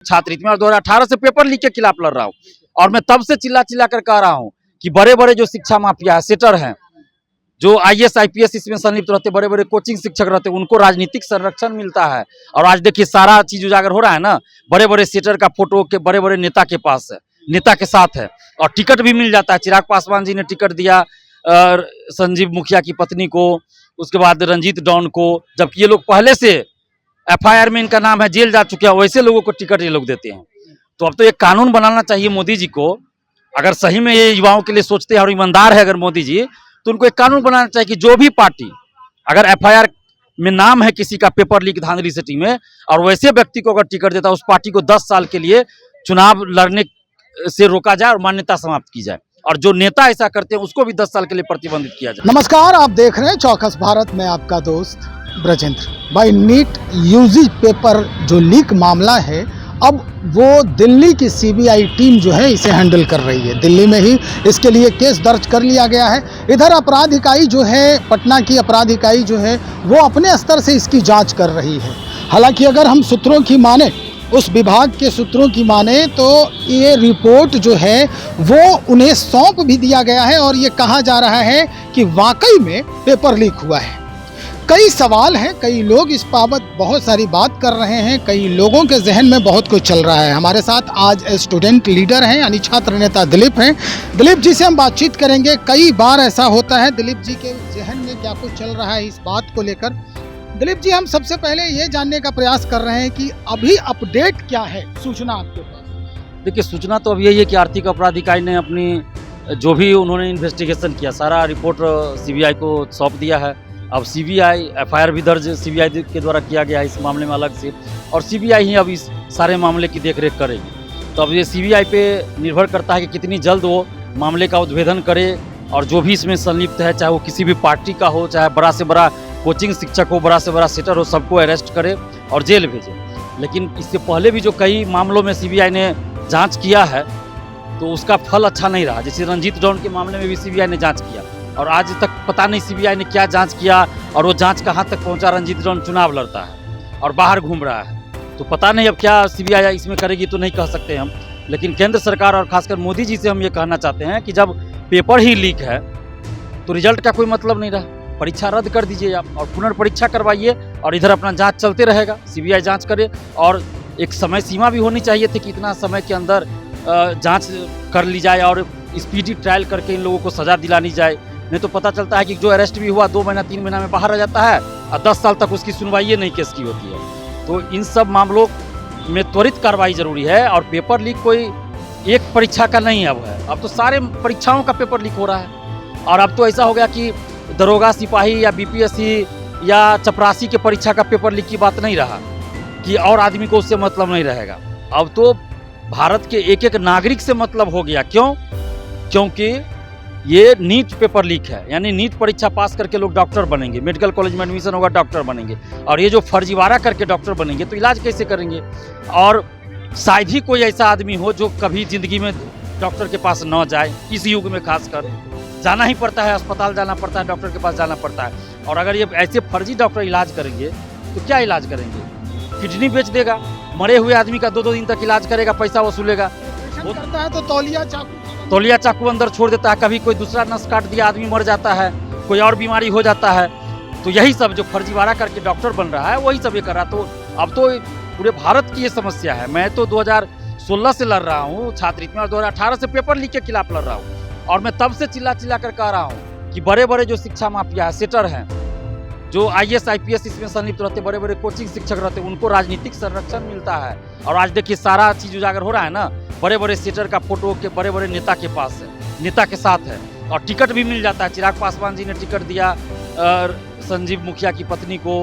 छात्रहित में और 2018 से पेपर लीक के खिलाफ लड़ रहा हूँ। और मैं तब से चिल्ला चिल्ला कर कह रहा हूँ कि बड़े बड़े जो शिक्षा माफिया है, सेटर हैं, जो IAS IPS इसमें संलिप्त रहते, बड़े बड़े कोचिंग शिक्षक रहते, उनको राजनीतिक संरक्षण मिलता है। और आज देखिए सारा चीज उजागर हो रहा है ना, बड़े बड़े सेटर का फोटो के बड़े बड़े नेता के पास है, नेता के साथ है, और टिकट भी मिल जाता है। चिराग पासवान जी ने टिकट दिया संजीव मुखिया की पत्नी को, उसके बाद रंजीत डॉन को, जबकि ये लोग पहले से FIR में इनका नाम है, जेल जा चुके हैं, वैसे लोगों को टिकट ये लोग देते हैं। तो अब तो एक कानून बनाना चाहिए मोदी जी को, अगर सही में ये युवाओं के लिए सोचते हैं और ईमानदार है अगर मोदी जी, तो उनको एक कानून बनाना चाहिए कि जो भी पार्टी अगर FIR में नाम है किसी का पेपर लीक धांधली सिटी में, और वैसे व्यक्ति को अगर टिकट देता है, उस पार्टी को 10 साल के लिए चुनाव लड़ने से रोका जाए और मान्यता समाप्त की जाए, और जो नेता ऐसा करते हैं उसको भी 10 साल के लिए प्रतिबंधित किया जाए। नमस्कार, आप देख रहे हैं चौकस भारत में, आपका दोस्त ब्रजेंद्र। भाई, नीट यूजी पेपर जो लीक मामला है, अब वो दिल्ली की CBI टीम जो है इसे हैंडल कर रही है। दिल्ली में ही इसके लिए केस दर्ज कर लिया गया है। इधर अपराध इकाई जो है, पटना की अपराध इकाई जो है, वो अपने स्तर से इसकी जांच कर रही है। हालांकि अगर हम सूत्रों की माने, उस विभाग के सूत्रों की माने, तो ये रिपोर्ट जो है वो उन्हें सौंप भी दिया गया है और ये कहा जा रहा है कि वाकई में पेपर लीक हुआ है। कई सवाल हैं, कई लोग इस बाबत बहुत सारी बात कर रहे हैं, कई लोगों के जहन में बहुत कुछ चल रहा है। हमारे साथ आज स्टूडेंट लीडर हैं, यानी छात्र नेता दिलीप हैं। दिलीप जी से हम बातचीत करेंगे। कई बार ऐसा होता है, दिलीप जी के जहन में क्या कुछ चल रहा है इस बात को लेकर। दिलीप जी, हम सबसे पहले ये जानने का प्रयास कर रहे हैं कि अभी अपडेट क्या है, सूचना आपके पास? देखिए, सूचना तो अब यही है कि आर्थिक अपराध इकाई ने अपनी जो भी उन्होंने इन्वेस्टिगेशन किया, सारा रिपोर्ट CBI को सौंप दिया है। अब CBI FIR भी दर्ज CBI के द्वारा किया गया है इस मामले में अलग से, और CBI ही अब इस सारे मामले की देखरेख करेगी। तो अब ये CBI पे निर्भर करता है कि कितनी जल्द वो मामले का उद्भेदन करे, और जो भी इसमें संलिप्त है, चाहे वो किसी भी पार्टी का हो, चाहे बड़ा से बड़ा कोचिंग शिक्षक हो, बड़ा से बड़ा सेटर हो, सबको अरेस्ट करे और जेल भेजे। लेकिन इससे पहले भी जो कई मामलों में CBI ने जाँच किया है, तो उसका फल अच्छा नहीं रहा। जैसे रंजीत डॉन के मामले में भी CBI ने जाँच किया, और आज तक पता नहीं CBI ने क्या जांच किया और वो जांच कहां तक पहुंचा। रंजीत डॉन चुनाव लड़ता है और बाहर घूम रहा है, तो पता नहीं अब क्या CBI इसमें करेगी, तो नहीं कह सकते हम। लेकिन केंद्र सरकार और खासकर मोदी जी से हम ये कहना चाहते हैं कि जब पेपर ही लीक है तो रिजल्ट का कोई मतलब नहीं रहा। परीक्षा रद्द कर दीजिए आप और पुनर्परीक्षा करवाइए, और इधर अपना जाँच चलते रहेगा, CBI जाँच करे। और एक समय सीमा भी होनी चाहिए थी कि इतना समय के अंदर जाँच कर ली जाए और स्पीडी ट्रायल करके इन लोगों को सजा दिलानी जाए। नहीं तो पता चलता है कि जो अरेस्ट भी हुआ 2 महीना 3 महीना में बाहर आ जाता है, और 10 साल तक उसकी सुनवाई नहीं केस की होती है। तो इन सब मामलों में त्वरित कार्रवाई जरूरी है, और पेपर लीक कोई एक परीक्षा का नहीं अब है, अब तो सारे परीक्षाओं का पेपर लीक हो रहा है। और अब तो ऐसा हो गया कि दरोगा, सिपाही या BPSC या चपरासी के परीक्षा का पेपर लीक की बात नहीं रहा कि और आदमी को उससे मतलब नहीं रहेगा। अब तो भारत के एक एक नागरिक से मतलब हो गया। क्यों? क्योंकि ये नीट पेपर लीक है, यानी नीट परीक्षा पास करके लोग डॉक्टर बनेंगे, मेडिकल कॉलेज में एडमिशन होगा, डॉक्टर बनेंगे। और ये जो फर्जीवाड़ा करके डॉक्टर बनेंगे तो इलाज कैसे करेंगे? और शायद ही कोई ऐसा आदमी हो जो कभी जिंदगी में डॉक्टर के पास न जाए। इस युग में खासकर जाना ही पड़ता है, अस्पताल जाना पड़ता है, डॉक्टर के पास जाना पड़ता है। और अगर ये ऐसे फर्जी डॉक्टर इलाज करेंगे तो क्या इलाज करेंगे? किडनी बेच देगा, मरे हुए आदमी का 2-2 दिन तक इलाज करेगा, पैसा वसूलेगा। वो करता है तो तौलिया चाकू अंदर छोड़ देता है, कभी कोई दूसरा नस काट दिया, आदमी मर जाता है, कोई और बीमारी हो जाता है। तो यही सब जो फर्जीवाड़ा करके डॉक्टर बन रहा है, वही सब ये कर रहा है। तो अब तो पूरे भारत की ये समस्या है। मैं तो 2016 से लड़ रहा हूँ छात्रहित में, और 2018 से पेपर लीक के खिलाफ लड़ रहा हूँ। और मैं तब से चिल्ला चिल्ला कर कह रहा हूँ कि बड़े बड़े जो शिक्षा माफिया है, सेटर हैं, जो IAS IPS इसमें संलिप्त रहते, बड़े बड़े कोचिंग शिक्षक रहते, उनको राजनीतिक संरक्षण मिलता है। और आज देखिए सारा चीज उजागर हो रहा है ना, बड़े बड़े सेटर का फोटो के बड़े बड़े नेता के पास है, नेता के साथ है, और टिकट भी मिल जाता है। चिराग पासवान जी ने टिकट दिया संजीव मुखिया की पत्नी को,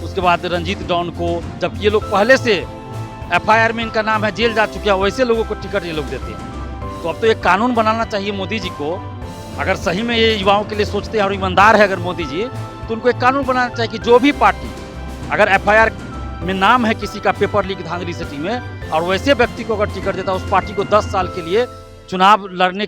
उसके बाद रंजीत डॉन को, जबकि ये लोग पहले से FIR में इनका नाम है, जेल जा चुके हैं, वैसे लोगों को टिकट ये लोग देते हैं। तो अब तो एक कानून बनाना चाहिए मोदी जी को, अगर सही में ये युवाओं के लिए सोचते हैं और ईमानदार है अगर मोदी जी, तो उनको एक कानून बनाना चाहिए कि जो भी पार्टी अगर FIR में नाम है किसी का पेपर लीक धांधली सिटी में, और वैसे व्यक्ति को अगर टिकट देता है, उस पार्टी को 10 साल के लिए चुनाव लड़ने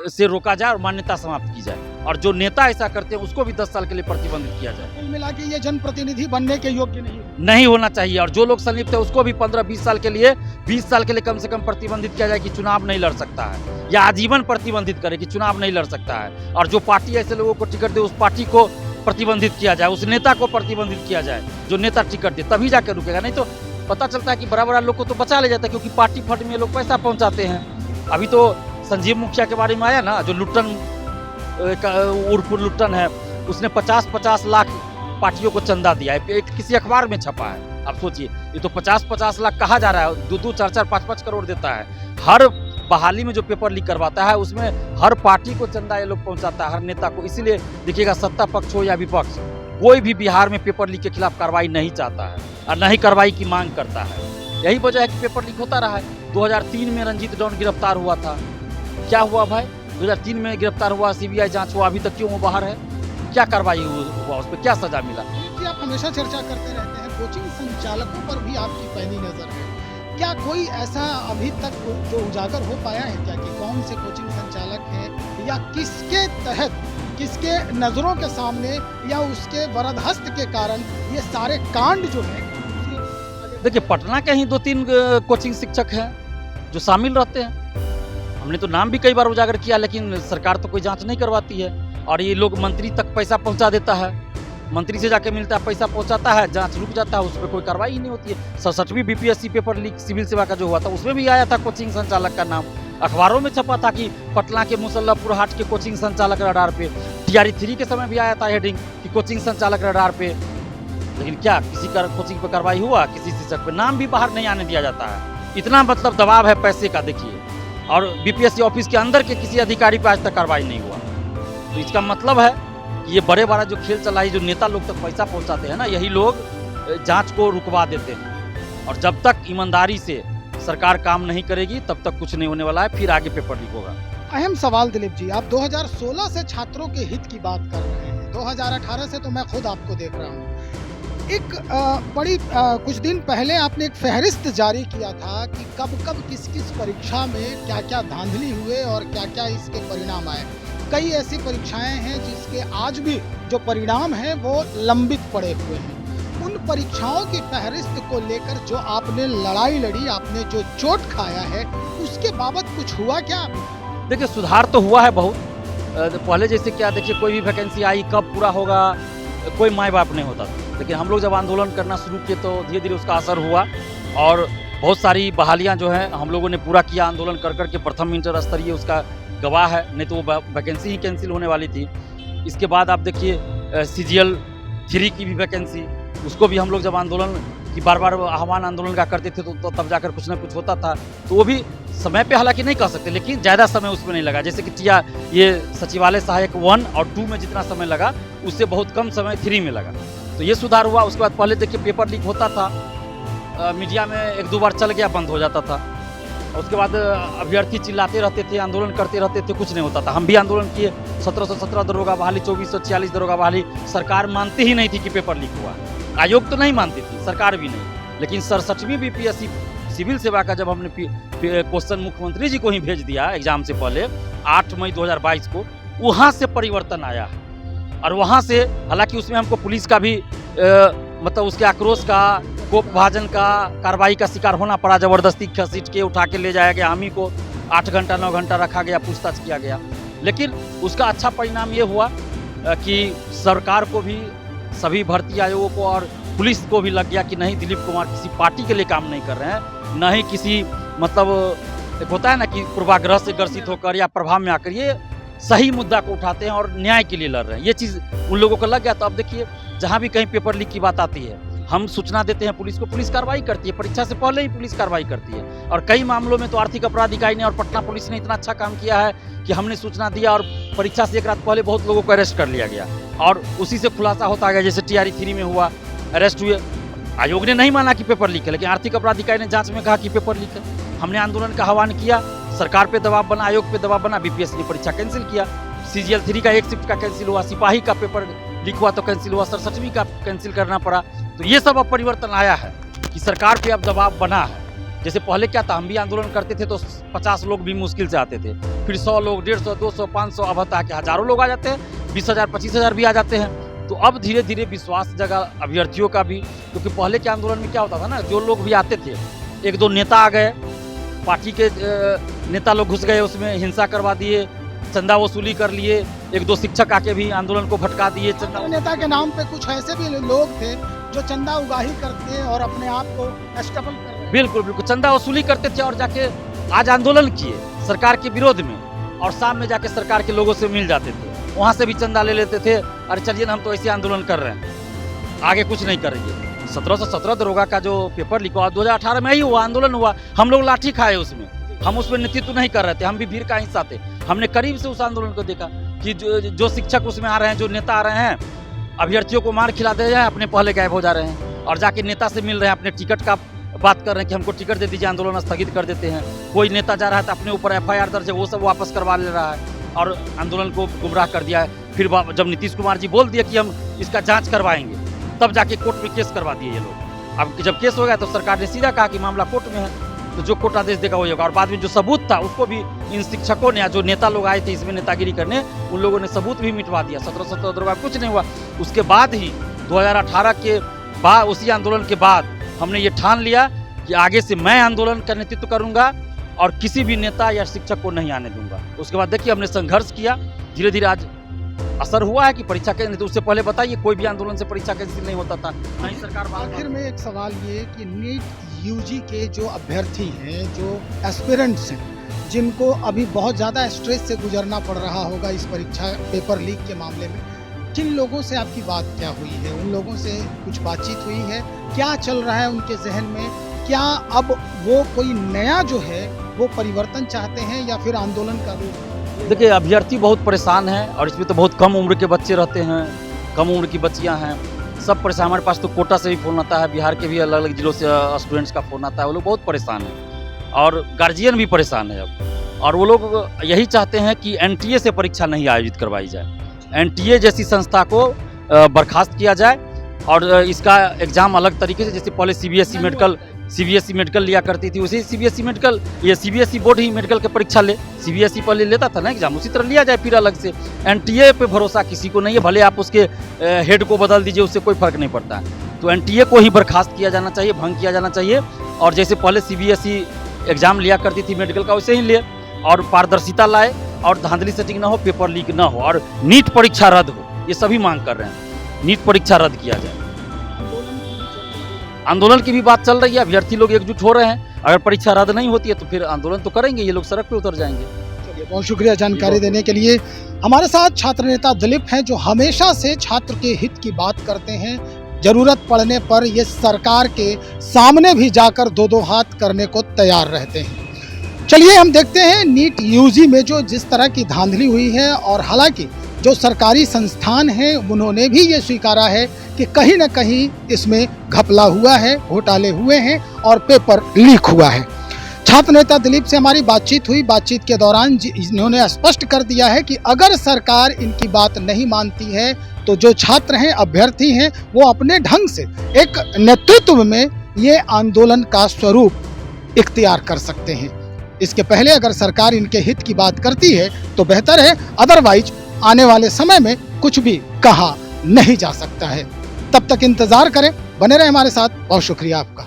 से रोका जाए और मान्यता समाप्त की जाए। और जो नेता ऐसा करते हैं उसको भी 10 साल के लिए प्रतिबंधित किया जाए। कुल मिला के ये जनप्रतिनिधि बनने के योग्य नहीं है। नहीं होना चाहिए, और जो लोग संलिप्त है उसको भी 15-20 साल के लिए 20 साल के लिए कम से कम प्रतिबंधित किया जाए कि चुनाव नहीं लड़ सकता है, या आजीवन प्रतिबंधित करे कि चुनाव नहीं लड़ सकता है। और जो पार्टी ऐसे लोगों को टिकट दे उस पार्टी को प्रतिबंधित किया जाए, उस नेता को प्रतिबंधित किया जाए जो नेता टिकट दे, तभी जाकर रुकेगा। नहीं तो पता चलता है कि बड़ा बड़ा लोग को तो बचा ले जाता है, क्योंकि पार्टी फंड में लोग पैसा पहुंचाते हैं। अभी तो संजीव मुखिया के बारे में आया ना, जो लुट्टन उर्फ लुट्टन है, उसने 50-50 लाख पार्टियों को चंदा दिया है, एक किसी अखबार में छपा है। आप सोचिए, ये तो 50-50 लाख कहा जा रहा है, 2-2, 4-4, 5-5 करोड़ देता है। हर बहाली में जो पेपर लीक करवाता है उसमें हर पार्टी को चंदा ये लोग पहुंचाता है, हर नेता को। इसीलिए देखिएगा, सत्ता पक्ष हो या विपक्ष, कोई भी बिहार में पेपर लीक के खिलाफ कार्रवाई नहीं चाहता है और न ही कार्रवाई की मांग करता है। यही वजह है कि पेपर लीक होता रहा है। 2003 में रंजीत डॉन गिरफ्तार हुआ था, क्या हुआ भाई? 2003 में गिरफ्तार हुआ, सीबीआई जांच हुआ, अभी तक क्यों वो बाहर है? क्या कार्रवाई हुआ, उस पर क्या सजा मिला? कि आप हमेशा चर्चा करते रहते हैं, कोचिंग संचालकों पर भी आपकी पैनी नजर है। क्या कोई ऐसा अभी तक जो उजागर हो पाया है क्या कि कौन से कोचिंग संचालक हैं, या किसके तहत, किसके नजरों के सामने या उसके वरदहस्त के कारण ये सारे कांड जो है? देखिए, पटना के ही 2-3 कोचिंग शिक्षक हैं जो शामिल रहते हैं। हमने तो नाम भी कई बार उजागर किया, लेकिन सरकार तो कोई जांच नहीं करवाती है। और ये लोग मंत्री तक पैसा पहुंचा देता है, मंत्री से जाके मिलता है, पैसा पहुंचाता है, जांच रुक जाता है, उस पर कोई कार्रवाई ही नहीं होती है। 67वीं बीपीएससी पेपर लीक सिविल सेवा का जो हुआ था, उसमें भी आया था कोचिंग संचालक का नाम, अखबारों में छपा था कि पटना के मुसल्लापुर हाट के कोचिंग संचालक रडार पे। TRE-3 के समय भी आया था हेडिंग कि कोचिंग संचालक रडार पे, लेकिन क्या किसी का कोचिंग पर कार्रवाई हुआ? किसी शिक्षक पे नाम भी बाहर नहीं आने दिया जाता है। इतना मतलब दबाव है पैसे का, देखिए। और बीपीएससी ऑफिस के अंदर के किसी अधिकारी पर आज तक कार्रवाई नहीं हुआ। तो इसका मतलब है कि ये बड़े बड़ा जो खेल चला है, जो नेता लोग तक पैसा पहुंचाते हैं ना, यही लोग जांच को रुकवा देते हैं। और जब तक ईमानदारी से सरकार काम नहीं करेगी तब तक कुछ नहीं होने वाला है, फिर आगे पेपर लीक होगा। अहम सवाल दिलीप जी, आप 2016 से छात्रों के हित की बात कर रहे हैं, 2018 से तो मैं खुद आपको देख रहा हूँ। एक कुछ दिन पहले आपने एक फहरिस्त जारी किया था कि कब कब किस किस परीक्षा में क्या क्या धांधली हुए और क्या क्या इसके परिणाम आए। कई ऐसी परीक्षाएं हैं जिसके आज भी जो परिणाम हैं वो लंबित पड़े हुए हैं। उन परीक्षाओं की फहरिस्त को लेकर जो आपने लड़ाई लड़ी, आपने जो चोट खाया है, उसके बाबत कुछ हुआ क्या? देखिए, सुधार तो हुआ है बहुत। पहले जैसे क्या, देखिए, कोई भी वैकेंसी आई कब पूरा होगा कोई माय बाप नहीं होता था, लेकिन हम लोग जब आंदोलन करना शुरू किए तो धीरे धीरे उसका असर हुआ और बहुत सारी बहालियां जो हैं हम लोगों ने पूरा किया आंदोलन कर करके। प्रथम इंटर स्तरीय उसका गवाह है, नहीं तो वो वैकेंसी ही कैंसिल होने वाली थी। इसके बाद आप देखिए CGL 3 की भी वैकेंसी, उसको भी हम लोग जब आंदोलन की बार बार आह्वान आंदोलन का करते थे तो तब जाकर कुछ ना कुछ होता था। तो वो भी समय पे हालांकि नहीं कह सकते, लेकिन ज़्यादा समय उसमें नहीं लगा। जैसे कि ये सचिवालय सहायक 1 और 2 में जितना समय लगा उससे बहुत कम समय 3 में लगा, तो ये सुधार हुआ। उसके बाद पहले देखिए पेपर लीक होता था, मीडिया में 1-2 बार चल गया, बंद हो जाता था। उसके बाद अभ्यर्थी चिल्लाते रहते थे, आंदोलन करते रहते थे, कुछ नहीं होता था। हम भी आंदोलन किए, 1717 दरोगा बहाली, 2446 दरोगा बहाली। सरकार मानती ही नहीं थी कि पेपर लीक हुआ, आयोग तो नहीं मानती थी, सरकार भी नहीं। लेकिन 67वीं बीपीएससी सिविल सेवा का जब हमने क्वेश्चन मुख्यमंत्री जी को ही भेज दिया एग्जाम से पहले 8 मई 2022 को, वहाँ से परिवर्तन आया। और वहाँ से हालांकि उसमें हमको पुलिस का भी मतलब उसके आक्रोश का, कोप भाजन का, कार्रवाई का शिकार होना पड़ा। ज़बरदस्ती घसीट के उठा के ले जाया गया, हम ही को 8 घंटा 9 घंटा रखा गया, पूछताछ किया गया। लेकिन उसका अच्छा परिणाम ये हुआ कि सरकार को भी, सभी भर्ती आयोगों को और पुलिस को भी लग गया कि नहीं, दिलीप कुमार किसी पार्टी के लिए काम नहीं कर रहे हैं, न ही किसी मतलब एक होता है ना कि पूर्वाग्रह से ग्रसित होकर या प्रभाव में आकर ये सही मुद्दा को उठाते हैं और न्याय के लिए लड़ रहे हैं। ये चीज़ उन लोगों को लग गया। तो अब देखिए, जहाँ भी कहीं पेपर लीक की बात आती है, हम सूचना देते हैं पुलिस को, पुलिस कार्रवाई करती है। परीक्षा से पहले ही पुलिस कार्रवाई करती है। और कई मामलों में तो आर्थिक अपराध इकाई ने और पटना पुलिस ने इतना अच्छा काम किया है कि हमने सूचना दिया और परीक्षा से एक रात पहले बहुत लोगों को अरेस्ट कर लिया गया और उसी से खुलासा होता गया। जैसे TRE-3 में हुआ, अरेस्ट हुए, आयोग ने नहीं माना कि पेपर लीक है, लेकिन आर्थिक अपराध इकाई ने जांच में कहा कि पेपर लीक है। हमने आंदोलन का आह्वान किया, सरकार पे दबाव बना, आयोग पे दबाव बना, बीपीएससी ने परीक्षा कैंसिल किया। CGL 3 का एक शिफ्ट का कैंसिल हुआ, सिपाही का पेपर लीक हुआ तो कैंसिल हुआ, 67वीं का कैंसिल करना पड़ा। तो ये सब अब परिवर्तन आया है कि सरकार पे अब दबाव बना है जैसे पहले क्या था, हम भी आंदोलन करते थे तो 50 लोग भी मुश्किल से आते थे, फिर 100 लोग, 150, 200, 500, अब होता है कि हज़ारों लोग आ जाते हैं, 20,000, 25,000 भी आ जाते हैं। तो अब धीरे धीरे विश्वास जगा अभ्यर्थियों का भी, क्योंकि पहले के आंदोलन में क्या होता था ना, जो लोग भी आते थे, एक दो नेता आ गए, पार्टी के नेता लोग घुस गए उसमें, हिंसा करवा दिए, चंदा वसूली कर लिए, एक दो शिक्षक आके भी आंदोलन को भटका दिए। चंदा नेता के नाम पे कुछ ऐसे भी लोग थे जो चंदा उगाही करते और अपने आप को एस्टेबल कर रहे हैं। बिल्कुल बिल्कुल, चंदा वसूली करते थे और जाके आज आंदोलन किए सरकार के विरोध में, और शाम में जाके सरकार के लोगों से मिल जाते थे, वहाँ से भी चंदा ले लेते थे। अरे चलिए ना, हम तो ऐसे आंदोलन कर रहे हैं, आगे कुछ नहीं करेंगे। 1717 दरोगा का जो पेपर लिखा 2018 में ही हुआ, आंदोलन हुआ, हम लोग लाठी खाए उसमें, हम उसमें नेतृत्व नहीं कर रहे थे, हम भी भीड़ का हिस्सा थे। हमने करीब से उस आंदोलन को देखा कि जो शिक्षक उसमें आ रहे हैं, जो नेता आ रहे हैं, अभ्यर्थियों को मार खिला दे रहे हैं, अपने पहले गायब हो जा रहे हैं, और जाके नेता से मिल रहे हैं, अपने टिकट का बात कर रहे हैं कि हमको टिकट दे दीजिए, आंदोलन स्थगित कर देते हैं। कोई नेता जा रहा है तो अपने ऊपर FIR दर्ज है, वो सब वापस करवा ले रहा है और आंदोलन को गुमराह कर दिया है। फिर जब नीतीश कुमार जी बोल दिया कि हम इसका जाँच करवाएंगे, तब जाके कोर्ट में केस करवा दिए ये लोग। अब जब केस हो गया तो सरकार ने सीधा कहा कि मामला कोर्ट में है, तो जो कोर्ट आदेश देगा वही होगा। और बाद में जो सबूत था उसको भी इन शिक्षकों ने, जो नेता लोग आए थे इसमें नेतागिरी करने, उन लोगों ने सबूत भी मिटवा दिया। 1717 दरोगा कुछ नहीं हुआ। उसके बाद ही 2018 के बाद, उसी आंदोलन के बाद हमने ये ठान लिया कि आगे से मैं आंदोलन का नेतृत्व करूंगा और किसी भी नेता या शिक्षक को नहीं आने दूंगा। उसके बाद देखिए हमने संघर्ष किया, धीरे धीरे आज असर हुआ है कि परीक्षा केंद्र, तो उससे पहले बताइए कोई भी आंदोलन से परीक्षा केंद्र नहीं होता था, नहीं सरकार। आखिर में एक सवाल ये कि नीट यूजी के जो अभ्यर्थी हैं, जो एस्पिरेंट्स हैं, जिनको अभी बहुत ज़्यादा स्ट्रेस से गुजरना पड़ रहा होगा इस परीक्षा पेपर लीक के मामले में, किन लोगों से आपकी बात क्या हुई है? उन लोगों से कुछ बातचीत हुई है? क्या चल रहा है उनके जहन में? क्या अब वो कोई नया जो है वो परिवर्तन चाहते हैं या फिर आंदोलन का रूप? देखिए अभ्यर्थी बहुत परेशान हैं, और इसमें तो बहुत कम उम्र के बच्चे रहते हैं, कम उम्र की बच्चियां हैं, सब परेशान। हमारे पास तो कोटा से भी फ़ोन आता है, बिहार के भी अलग अलग जिलों से स्टूडेंट्स का फ़ोन आता है, वो लोग बहुत परेशान हैं और गार्जियन भी परेशान है अब। और वो लोग यही चाहते हैं कि NTA से परीक्षा नहीं आयोजित करवाई जाए, NTA जैसी संस्था को बर्खास्त किया जाए और इसका एग्ज़ाम अलग तरीके से, जैसे पहले CBSE मेडिकल लिया करती थी, उसी CBSE मेडिकल, ये CBSE बोर्ड ही मेडिकल की परीक्षा ले, CBSE पहले लेता था ना एग्जाम, उसी तरह लिया जाए फिर अलग से। NTA पे भरोसा किसी को नहीं है, भले आप उसके हेड को बदल दीजिए, उससे कोई फर्क नहीं पड़ता है। तो NTA को ही बर्खास्त किया जाना चाहिए, भंग किया जाना चाहिए, और जैसे पहले CBSE एग्जाम लिया करती थी मेडिकल का, वैसे ही ले, और पारदर्शिता लाए, और धांधली सेटिंग ना हो, पेपर लीक ना हो, और नीट परीक्षा रद्द हो, ये सभी मांग कर रहे हैं। नीट परीक्षा रद्द किया जाए। आंदोलन की भी बात चल रही है, अभ्यर्थी लोग एकजुट हो रहे हैं, अगर परीक्षा रद्द नहीं होती है तो फिर आंदोलन तो करेंगे, ये लोग सड़क पे उतर जाएंगे। चलिए, बहुत शुक्रिया जानकारी देने के लिए। हमारे साथ छात्र नेता दिलीप हैं, जो हमेशा से छात्र के हित की बात करते हैं, जरूरत पड़ने पर ये सरकार के सामने भी जाकर दो दो हाथ करने को तैयार रहते हैं। चलिए हम देखते हैं नीट यूजी में जो जिस तरह की धांधली हुई है, और हालांकि जो सरकारी संस्थान हैं उन्होंने भी ये स्वीकारा है कि कहीं न कहीं इसमें घपला हुआ है, घोटाले हुए हैं और पेपर लीक हुआ है। छात्र नेता दिलीप से हमारी बातचीत हुई। बातचीत के दौरान इन्होंने स्पष्ट कर दिया है कि अगर सरकार इनकी बात नहीं मानती है तो जो छात्र हैं, अभ्यर्थी हैं, वो अपने ढंग से एक नेतृत्व में ये आंदोलन का स्वरूप इख्तियार कर सकते हैं। इसके पहले अगर सरकार इनके हित की बात करती है तो बेहतर है, अदरवाइज आने वाले समय में कुछ भी कहा नहीं जा सकता है। तब तक इंतजार करें, बने रहे हमारे साथ। बहुत शुक्रिया आपका।